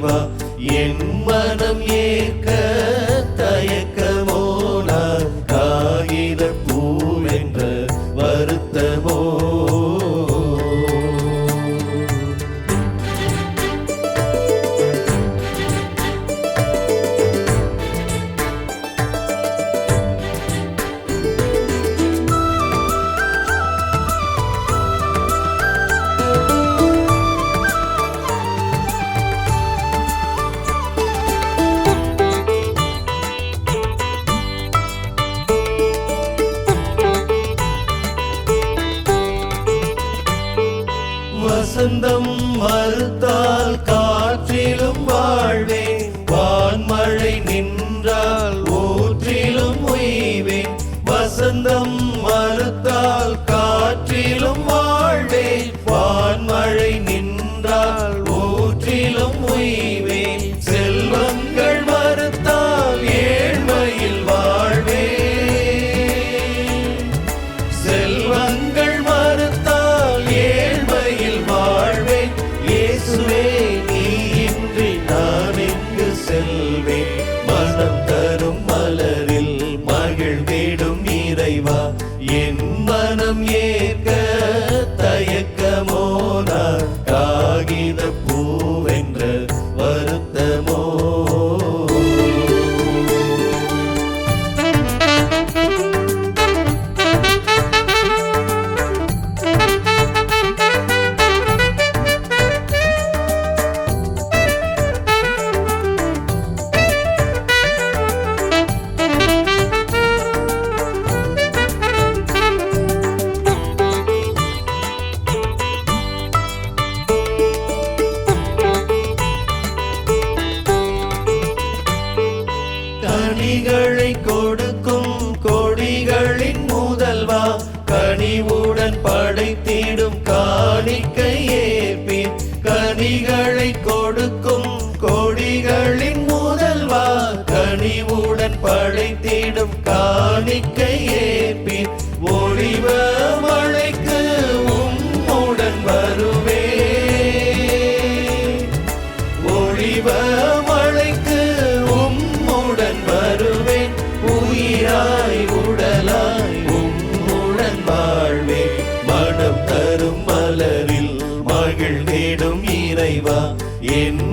இறைவா என் மனம் ஏற்க தயக்கமோ நான் காகித பூவென்ற வருத்தமோ வசந்தம் மறுத்தால் காற்றிலும் வாழ்வேன் வான்மழை நின்றால் ஊற்றிலும் உய்வேன் வசந்தம் மறுத்தால் காற்றிலும் வாழ்வேன் வான்மழை நின்றால் ஊற்றிலும் உய்வேன் செல்வங்கள் மறுத்தால் ஏழ்மையில் வாழ்வேன் செல்வங்கள் மறுத்தால் ஏழ்மையில் வாழ்வேன் இயேசுவே நீ இன்றி நான் எங்கு செல்வேன் மனம் தரும் மலரில் மகிழ்ந்திடும் இறைவா என் மனம் ஏற்க தயக்கமோ நான் காகித பூவென்ற வருத்தமோ கனிகளை கொடுக்கும் கொடிகளின் முதல்வா கனிவுடன் படைத்திடும் காணிக்கை ஏற்பீர் கனிகளை கொடுக்கும் கொடிகளின் முதல்வா கனிவுடன் படைத்திடும் காணிக்கை ஏற்பீர் ஒளிவ மழைக்கு உம்முடன் வருவே ஒளிவ மழைக்கு உம்முடன் வருவேன் உயிராய் உடலாய் உம்முடன் வாழ்வேன் மனம் தரும் மலரில் மகிழ்ந்திடும் இறைவா என்